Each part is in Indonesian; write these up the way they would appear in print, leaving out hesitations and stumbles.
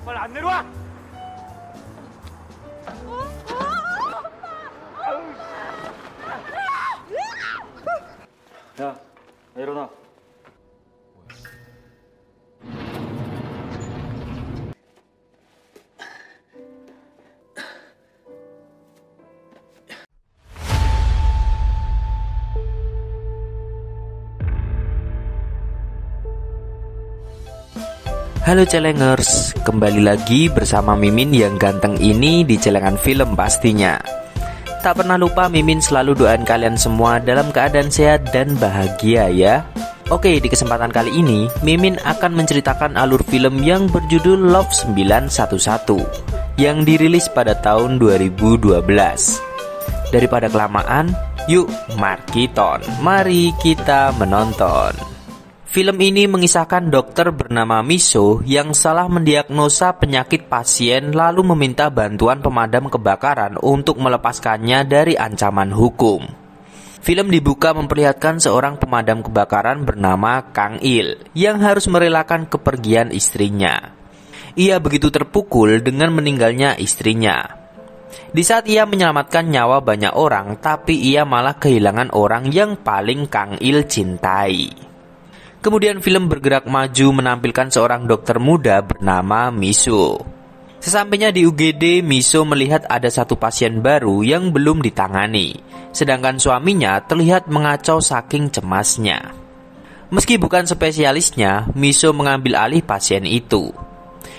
빨리 안 내려와! 야, 일어나. Halo Celengers, kembali lagi bersama Mimin yang ganteng ini di Celengan Film pastinya. Tak pernah lupa Mimin selalu doain kalian semua dalam keadaan sehat dan bahagia ya. Oke, di kesempatan kali ini Mimin akan menceritakan alur film yang berjudul Love 911 yang dirilis pada tahun 2012. Daripada kelamaan, yuk mari kita menonton. Film ini mengisahkan dokter bernama Miso yang salah mendiagnosa penyakit pasien lalu meminta bantuan pemadam kebakaran untuk melepaskannya dari ancaman hukum. Film dibuka memperlihatkan seorang pemadam kebakaran bernama Kang Il yang harus merelakan kepergian istrinya. Ia begitu terpukul dengan meninggalnya istrinya. Di saat ia menyelamatkan nyawa banyak orang, tapi ia malah kehilangan orang yang paling Kang Il cintai. Kemudian film bergerak maju menampilkan seorang dokter muda bernama Miso. Sesampainya di UGD, Miso melihat ada satu pasien baru yang belum ditangani, sedangkan suaminya terlihat mengacau saking cemasnya. Meski bukan spesialisnya, Miso mengambil alih pasien itu.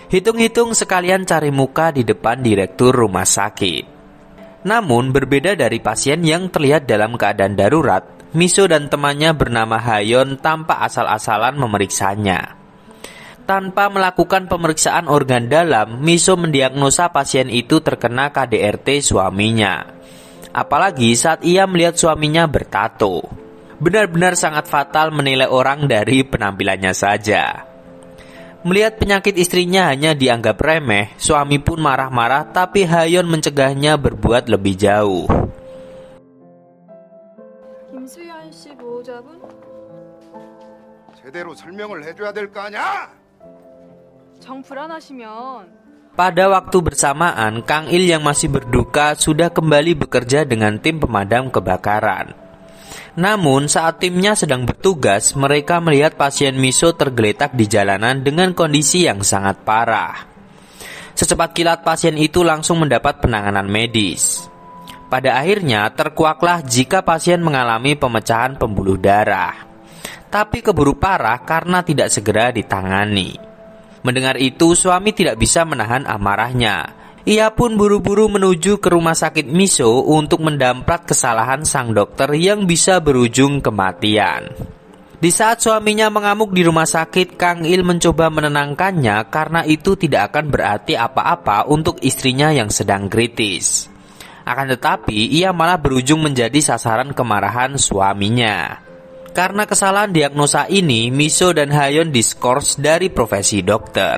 Hitung-hitung sekalian cari muka di depan direktur rumah sakit. Namun berbeda dari pasien yang terlihat dalam keadaan darurat, Miso dan temannya bernama Hayon tanpa asal-asalan memeriksanya. Tanpa melakukan pemeriksaan organ dalam, Miso mendiagnosa pasien itu terkena KDRT suaminya. Apalagi saat ia melihat suaminya bertato. Benar-benar sangat fatal menilai orang dari penampilannya saja. Melihat penyakit istrinya hanya dianggap remeh, suami pun marah-marah, tapi Hayon mencegahnya berbuat lebih jauh. 김수현 씨 보호자분? 제대로 설명을 해줘야 될 거 아니야? 정 불안하시면 Pada waktu bersamaan, Kang Il yang masih berduka sudah kembali bekerja dengan tim pemadam kebakaran. Namun saat timnya sedang bertugas, mereka melihat pasien Miso tergeletak di jalanan dengan kondisi yang sangat parah. Secepat kilat pasien itu langsung mendapat penanganan medis. Pada akhirnya terkuaklah jika pasien mengalami pemecahan pembuluh darah. Tapi keburu parah karena tidak segera ditangani. Mendengar itu, suami tidak bisa menahan amarahnya. Ia pun buru-buru menuju ke rumah sakit Miso untuk mendamprat kesalahan sang dokter yang bisa berujung kematian. Di saat suaminya mengamuk di rumah sakit, Kang Il mencoba menenangkannya karena itu tidak akan berarti apa-apa untuk istrinya yang sedang kritis. Akan tetapi, ia malah berujung menjadi sasaran kemarahan suaminya. Karena kesalahan diagnosa ini, Miso dan Hayon diskors dari profesi dokter.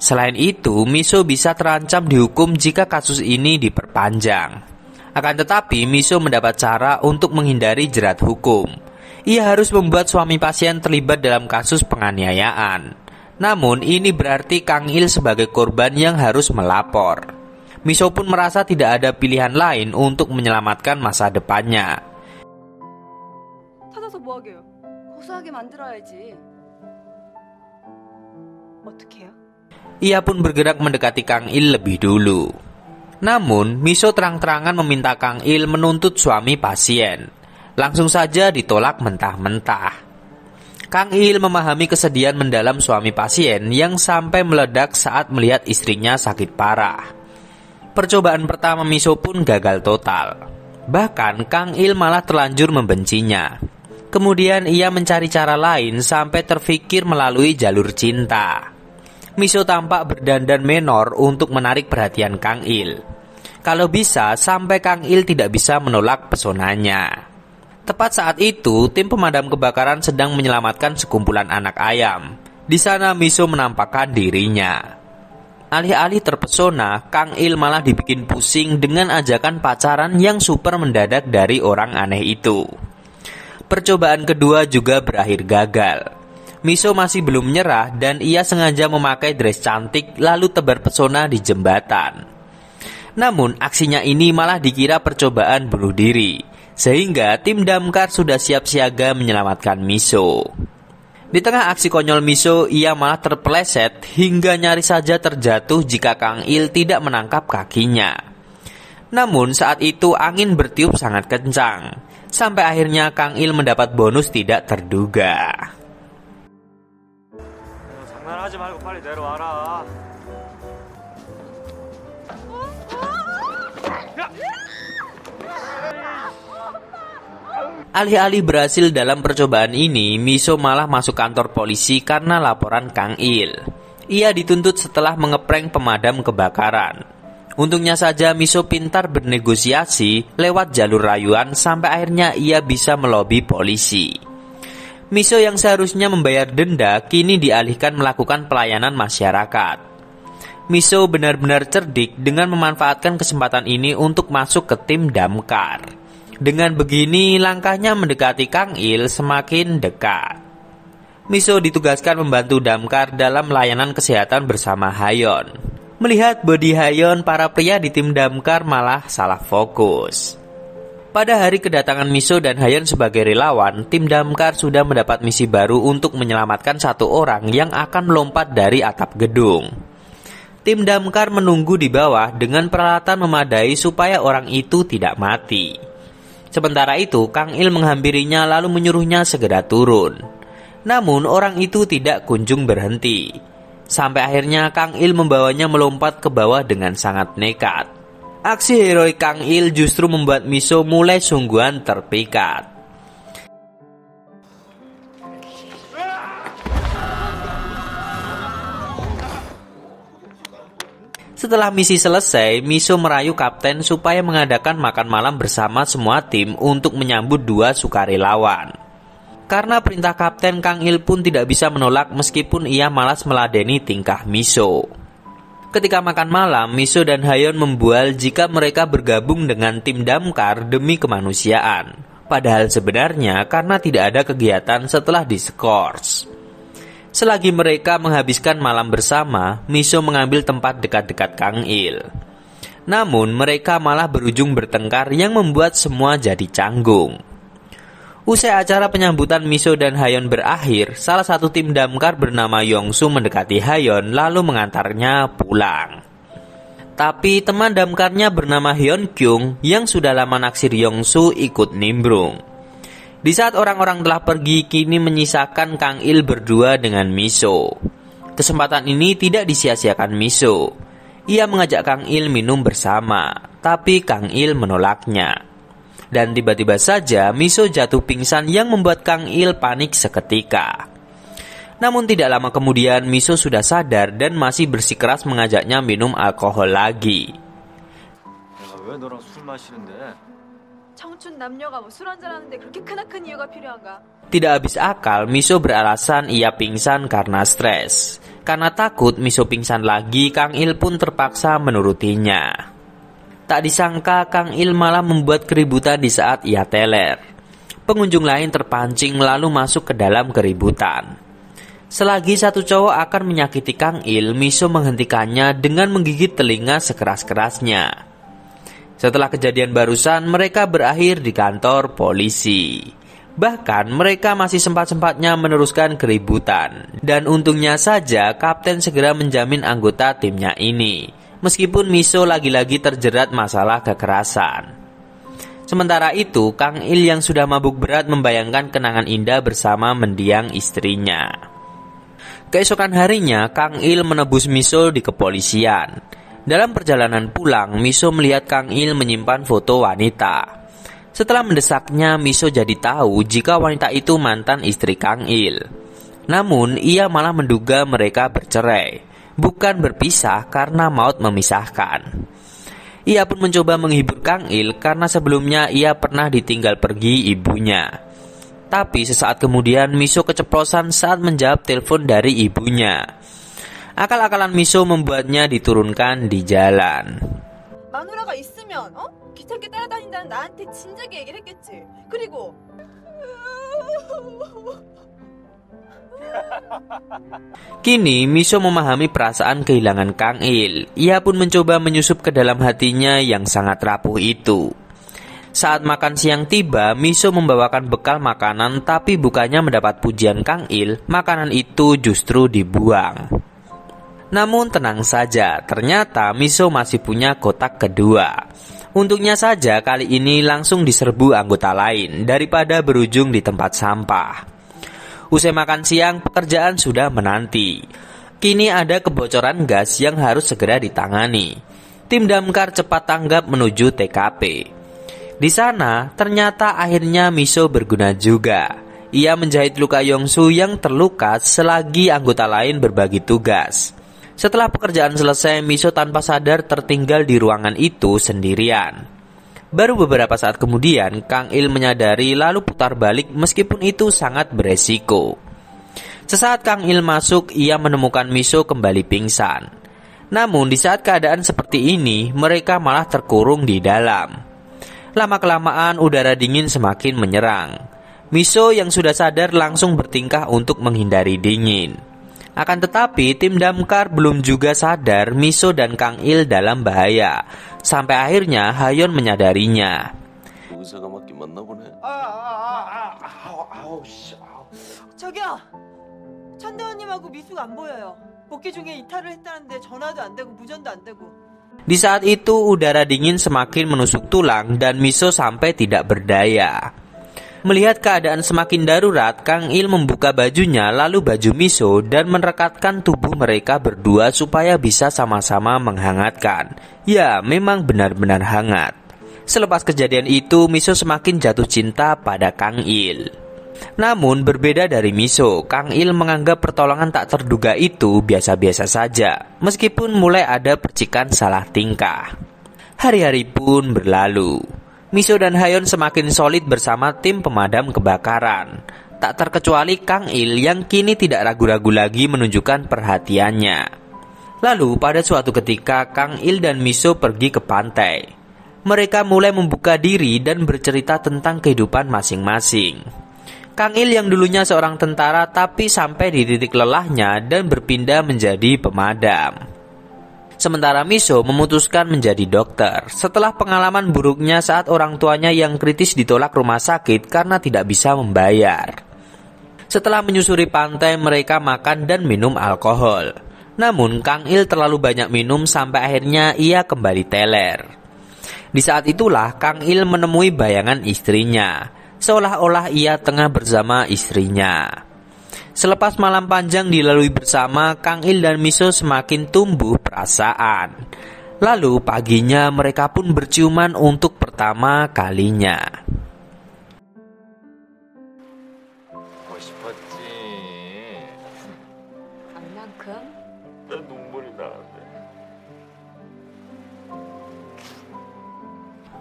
Selain itu, Miso bisa terancam dihukum jika kasus ini diperpanjang. Akan tetapi, Miso mendapat cara untuk menghindari jerat hukum. Ia harus membuat suami pasien terlibat dalam kasus penganiayaan. Namun, ini berarti Kang Il sebagai korban yang harus melapor. Miso pun merasa tidak ada pilihan lain untuk menyelamatkan masa depannya. 찾아서 뭐 하게요? 고소하게 만들어야지. 어떻게요? Ia pun bergerak mendekati Kang Il lebih dulu. Namun, Miso terang-terangan meminta Kang Il menuntut suami pasien. Langsung saja ditolak mentah-mentah. Kang Il memahami kesedihan mendalam suami pasien yang sampai meledak saat melihat istrinya sakit parah. Percobaan pertama Miso pun gagal total. Bahkan Kang Il malah terlanjur membencinya. Kemudian ia mencari cara lain sampai terfikir melalui jalur cinta. Miso tampak berdandan menor untuk menarik perhatian Kang Il. Kalau bisa sampai Kang Il tidak bisa menolak pesonanya. Tepat saat itu, tim pemadam kebakaran sedang menyelamatkan sekumpulan anak ayam. Di sana Miso menampakkan dirinya. Alih-alih terpesona, Kang Il malah dibikin pusing dengan ajakan pacaran yang super mendadak dari orang aneh itu. Percobaan kedua juga berakhir gagal. Miso masih belum menyerah dan ia sengaja memakai dress cantik lalu tebar pesona di jembatan. Namun aksinya ini malah dikira percobaan bunuh diri, sehingga tim damkar sudah siap siaga menyelamatkan Miso. Di tengah aksi konyol Miso, ia malah terpeleset hingga nyaris saja terjatuh jika Kang Il tidak menangkap kakinya. Namun saat itu angin bertiup sangat kencang, sampai akhirnya Kang Il mendapat bonus tidak terduga. 장난하지 말고 빨리 내려와라. Alih-alih berhasil dalam percobaan ini, Miso malah masuk kantor polisi karena laporan Kang Il. Ia dituntut setelah mengeprank pemadam kebakaran. Untungnya saja Miso pintar bernegosiasi lewat jalur rayuan sampai akhirnya ia bisa melobi polisi. Miso yang seharusnya membayar denda kini dialihkan melakukan pelayanan masyarakat. Miso benar-benar cerdik dengan memanfaatkan kesempatan ini untuk masuk ke tim damkar. Dengan begini, langkahnya mendekati Kang Il semakin dekat. Miso ditugaskan membantu damkar dalam layanan kesehatan bersama Hayon. Melihat body Hayon, para pria di tim damkar malah salah fokus. Pada hari kedatangan Miso dan Hayon sebagai relawan, tim damkar sudah mendapat misi baru untuk menyelamatkan satu orang yang akan melompat dari atap gedung. Tim damkar menunggu di bawah dengan peralatan memadai supaya orang itu tidak mati. Sementara itu, Kang Il menghampirinya lalu menyuruhnya segera turun. Namun orang itu tidak kunjung berhenti. Sampai akhirnya Kang Il membawanya melompat ke bawah dengan sangat nekat. Aksi heroik Kang Il justru membuat Miso mulai sungguhan terpikat. Setelah misi selesai, Miso merayu kapten supaya mengadakan makan malam bersama semua tim untuk menyambut dua sukarelawan. Karena perintah kapten, Kang Il pun tidak bisa menolak meskipun ia malas meladeni tingkah Miso. Ketika makan malam, Miso dan Hayon membual jika mereka bergabung dengan tim damkar demi kemanusiaan. Padahal sebenarnya karena tidak ada kegiatan setelah diskors. Selagi mereka menghabiskan malam bersama, Miso mengambil tempat dekat-dekat Kang Il. Namun mereka malah berujung bertengkar yang membuat semua jadi canggung. Usai acara penyambutan Miso dan Hayon berakhir, salah satu tim damkar bernama Yongsu mendekati Hayon lalu mengantarnya pulang. Tapi teman damkarnya bernama Hyun Kyung yang sudah lama naksir Yongsu ikut nimbrung. Di saat orang-orang telah pergi, kini menyisakan Kang Il berdua dengan Miso. Kesempatan ini tidak disia-siakan Miso. Ia mengajak Kang Il minum bersama, tapi Kang Il menolaknya. Dan tiba-tiba saja Miso jatuh pingsan yang membuat Kang Il panik seketika. Namun tidak lama kemudian Miso sudah sadar dan masih bersikeras mengajaknya minum alkohol lagi. 내가 왜 너랑 술 마시는데? 청춘 남녀가 뭐 술 한잔하는데 그렇게 크나큰 이유가 필요한가? Tidak habis akal, Miso beralasan ia pingsan karena stres. Karena takut Miso pingsan lagi, Kang Il pun terpaksa menurutinya. Tak disangka Kang Il malah membuat keributan di saat ia teler. Pengunjung lain terpancing lalu masuk ke dalam keributan. Selagi satu cowok akan menyakiti Kang Il, Miso menghentikannya dengan menggigit telinga sekeras-kerasnya. Setelah kejadian barusan, mereka berakhir di kantor polisi. Bahkan mereka masih sempat-sempatnya meneruskan keributan. Dan untungnya saja kapten segera menjamin anggota timnya ini, meskipun Miso lagi-lagi terjerat masalah kekerasan. Sementara itu, Kang Il yang sudah mabuk berat membayangkan kenangan indah bersama mendiang istrinya. Keesokan harinya, Kang Il menebus Miso di kepolisian. Dalam perjalanan pulang, Miso melihat Kang Il menyimpan foto wanita. Setelah mendesaknya, Miso jadi tahu jika wanita itu mantan istri Kang Il. Namun, ia malah menduga mereka bercerai, bukan berpisah karena maut memisahkan. Ia pun mencoba menghibur Kang Il karena sebelumnya ia pernah ditinggal pergi ibunya. Tapi sesaat kemudian Miso keceplosan saat menjawab telepon dari ibunya. Akal-akalan Miso membuatnya diturunkan di jalan. 마누라가 있으면 귀찮게 따라다닌다는 나한테 진작에 얘기를 했겠지. 그리고 Kini Miso memahami perasaan kehilangan Kang Il. Ia pun mencoba menyusup ke dalam hatinya yang sangat rapuh itu. Saat makan siang tiba, Miso membawakan bekal makanan, tapi bukannya mendapat pujian Kang Il, makanan itu justru dibuang. Namun tenang saja, ternyata Miso masih punya kotak kedua. Untuknya saja kali ini langsung diserbu anggota lain daripada berujung di tempat sampah. Usai makan siang, pekerjaan sudah menanti. Kini ada kebocoran gas yang harus segera ditangani. Tim damkar cepat tanggap menuju TKP. Di sana, ternyata akhirnya Miso berguna juga. Ia menjahit luka Yongsu yang terluka selagi anggota lain berbagi tugas. Setelah pekerjaan selesai, Miso tanpa sadar tertinggal di ruangan itu sendirian. Baru beberapa saat kemudian, Kang Il menyadari lalu putar balik meskipun itu sangat beresiko. Sesaat Kang Il masuk, ia menemukan Miso kembali pingsan. Namun di saat keadaan seperti ini, mereka malah terkurung di dalam. Lama-kelamaan udara dingin semakin menyerang. Miso yang sudah sadar langsung bertingkah untuk menghindari dingin. Akan tetapi tim damkar belum juga sadar Miso dan Kang Il dalam bahaya. Sampai akhirnya Hayon menyadarinya. 저기요, 천대원님하고 미수가 안 보여요. 복귀 중에 이탈을 했다는데 전화도 안 되고 무전도 안 되고. Di saat itu udara dingin semakin menusuk tulang dan Miso sampai tidak berdaya. Melihat keadaan semakin darurat, Kang Il membuka bajunya lalu baju Miso dan merekatkan tubuh mereka berdua supaya bisa sama-sama menghangatkan. Ya, memang benar-benar hangat. Selepas kejadian itu, Miso semakin jatuh cinta pada Kang Il. Namun berbeda dari Miso, Kang Il menganggap pertolongan tak terduga itu biasa-biasa saja, meskipun mulai ada percikan salah tingkah. Hari-hari pun berlalu. Miso dan Hayon semakin solid bersama tim pemadam kebakaran. Tak terkecuali Kang Il yang kini tidak ragu-ragu lagi menunjukkan perhatiannya. Lalu pada suatu ketika Kang Il dan Miso pergi ke pantai. Mereka mulai membuka diri dan bercerita tentang kehidupan masing-masing. Kang Il yang dulunya seorang tentara tapi sampai di titik lelahnya dan berpindah menjadi pemadam. Sementara Miso memutuskan menjadi dokter setelah pengalaman buruknya saat orang tuanya yang kritis ditolak rumah sakit karena tidak bisa membayar. Setelah menyusuri pantai, mereka makan dan minum alkohol. Namun Kang Il terlalu banyak minum sampai akhirnya ia kembali teler. Di saat itulah Kang Il menemui bayangan istrinya. Seolah-olah ia tengah bersama istrinya. Selepas malam panjang dilalui bersama, Kang Il dan Miso semakin tumbuh perasaan. Lalu paginya mereka pun berciuman untuk pertama kalinya. 보고 싶었지. 얼만큼? 나 눈물이 나는데.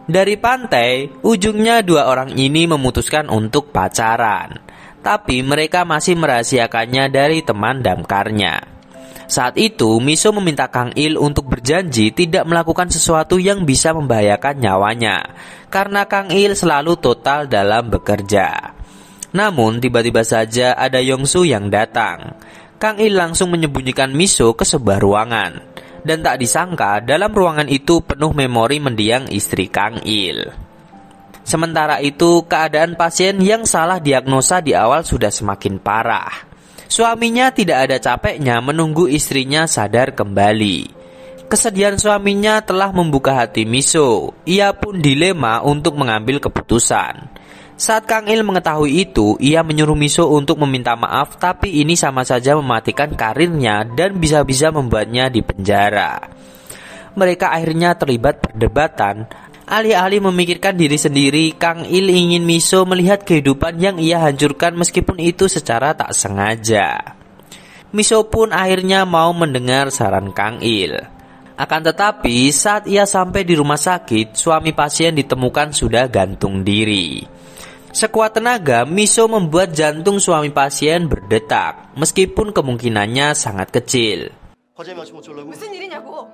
Dari pantai, ujungnya dua orang ini memutuskan untuk pacaran. Tapi mereka masih merahasiakannya dari teman damkarnya. Saat itu, Miso meminta Kang Il untuk berjanji tidak melakukan sesuatu yang bisa membahayakan nyawanya, karena Kang Il selalu total dalam bekerja. Namun, tiba-tiba saja ada Yongsu yang datang. Kang Il langsung menyembunyikan Miso ke sebuah ruangan. Dan tak disangka, dalam ruangan itu penuh memori mendiang istri Kang Il. Sementara itu, keadaan pasien yang salah diagnosa di awal sudah semakin parah. Suaminya tidak ada capeknya menunggu istrinya sadar kembali. Kesedihan suaminya telah membuka hati Miso. Ia pun dilema untuk mengambil keputusan. Saat Kang Il mengetahui itu, ia menyuruh Miso untuk meminta maaf, tapi ini sama saja mematikan karirnya dan bisa-bisa membuatnya dipenjara. Mereka akhirnya terlibat perdebatan. Alih-alih memikirkan diri sendiri, Kang Il ingin Miso melihat kehidupan yang ia hancurkan meskipun itu secara tak sengaja. Miso pun akhirnya mau mendengar saran Kang Il. Akan tetapi, saat ia sampai di rumah sakit, suami pasien ditemukan sudah gantung diri. Sekuat tenaga, Miso membuat jantung suami pasien berdetak, meskipun kemungkinannya sangat kecil. 무슨 일이냐고.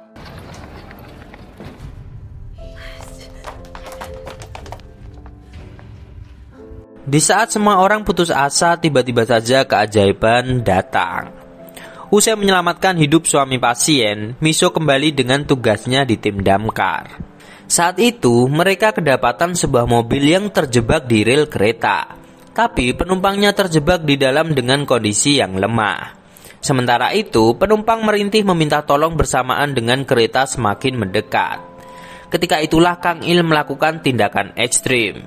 Di saat semua orang putus asa, tiba-tiba saja keajaiban datang. Usai menyelamatkan hidup suami pasien, Miso kembali dengan tugasnya di tim damkar. Saat itu, mereka kedapatan sebuah mobil yang terjebak di rel kereta. Tapi penumpangnya terjebak di dalam dengan kondisi yang lemah. Sementara itu, penumpang merintih meminta tolong bersamaan dengan kereta semakin mendekat. Ketika itulah Kang Il melakukan tindakan ekstrim.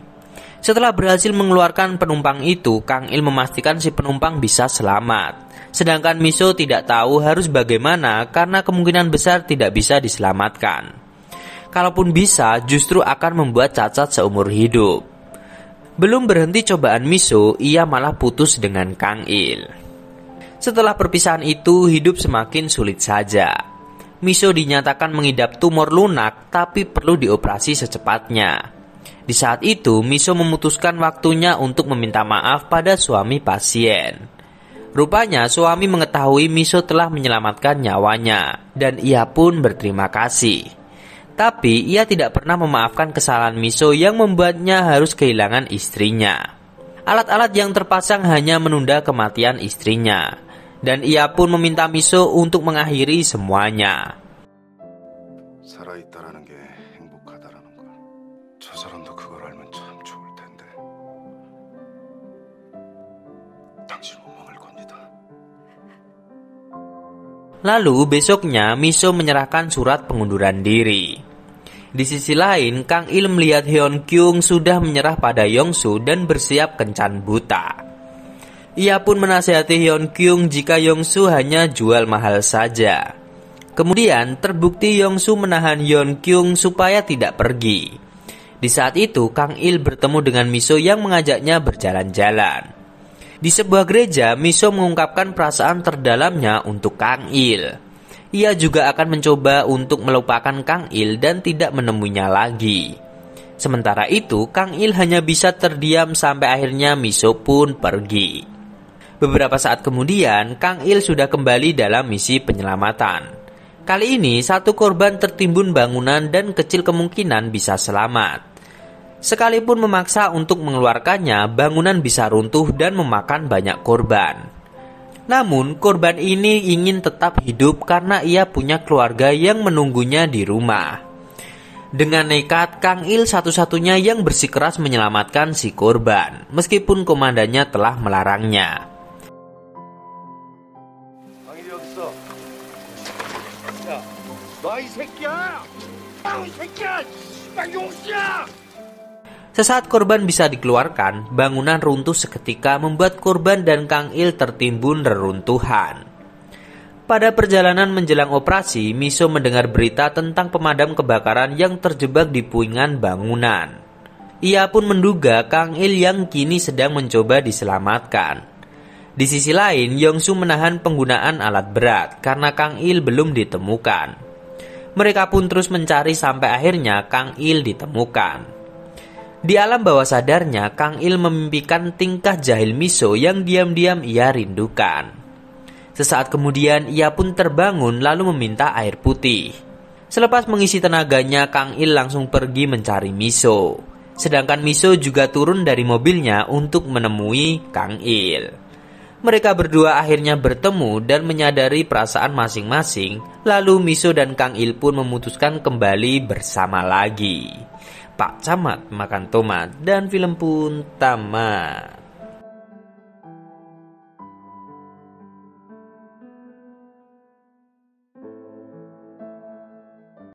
Setelah berhasil mengeluarkan penumpang itu, Kang Il memastikan si penumpang bisa selamat. Sedangkan Miso tidak tahu harus bagaimana karena kemungkinan besar tidak bisa diselamatkan. Kalaupun bisa, justru akan membuat cacat seumur hidup. Belum berhenti cobaan Miso, ia malah putus dengan Kang Il. Setelah perpisahan itu, hidup semakin sulit saja. Miso dinyatakan mengidap tumor lunak, tapi perlu dioperasi secepatnya. Di saat itu, Miso memutuskan waktunya untuk meminta maaf pada suami pasien. Rupanya, suami mengetahui Miso telah menyelamatkan nyawanya, dan ia pun berterima kasih. Tapi, ia tidak pernah memaafkan kesalahan Miso yang membuatnya harus kehilangan istrinya. Alat-alat yang terpasang hanya menunda kematian istrinya, dan ia pun meminta Miso untuk mengakhiri semuanya. 살아있다라는 게 행복하다라는 걸. 저 사람도 그걸 알면 참 좋을 텐데. 당신 원망할 겁니다. Lalu besoknya Miso menyerahkan surat pengunduran diri. Di sisi lain, Kang Il melihat Hyun Kyung sudah menyerah pada Yongsu dan bersiap kencan buta. Ia pun menasihati Hyun Kyung jika Yongsu hanya jual mahal saja. Kemudian terbukti Yongsu menahan Hyun Kyung supaya tidak pergi. Di saat itu Kang Il bertemu dengan Miso yang mengajaknya berjalan-jalan. Di sebuah gereja, Miso mengungkapkan perasaan terdalamnya untuk Kang Il. Ia juga akan mencoba untuk melupakan Kang Il dan tidak menemuinya lagi. Sementara itu, Kang Il hanya bisa terdiam sampai akhirnya Miso pun pergi. Beberapa saat kemudian, Kang Il sudah kembali dalam misi penyelamatan. Kali ini, satu korban tertimbun bangunan dan kecil kemungkinan bisa selamat. Sekalipun memaksa untuk mengeluarkannya, bangunan bisa runtuh dan memakan banyak korban. Namun, korban ini ingin tetap hidup karena ia punya keluarga yang menunggunya di rumah. Dengan nekat, Kang Il satu-satunya yang bersikeras menyelamatkan si korban, meskipun komandannya telah melarangnya. Sesaat korban bisa dikeluarkan, bangunan runtuh seketika membuat korban dan Kang Il tertimbun reruntuhan. Pada perjalanan menjelang operasi, Miso mendengar berita tentang pemadam kebakaran yang terjebak di puingan bangunan. Ia pun menduga Kang Il yang kini sedang mencoba diselamatkan. Di sisi lain, Yongsu menahan penggunaan alat berat karena Kang Il belum ditemukan. Mereka pun terus mencari sampai akhirnya Kang Il ditemukan. Di alam bawah sadarnya, Kang Il memimpikan tingkah jahil Miso yang diam-diam ia rindukan. Sesaat kemudian, ia pun terbangun lalu meminta air putih. Selepas mengisi tenaganya, Kang Il langsung pergi mencari Miso. Sedangkan Miso juga turun dari mobilnya untuk menemui Kang Il. Mereka berdua akhirnya bertemu dan menyadari perasaan masing-masing. Lalu Miso dan Kang Il pun memutuskan kembali bersama lagi. Pak Camat makan tomat dan film pun tamat.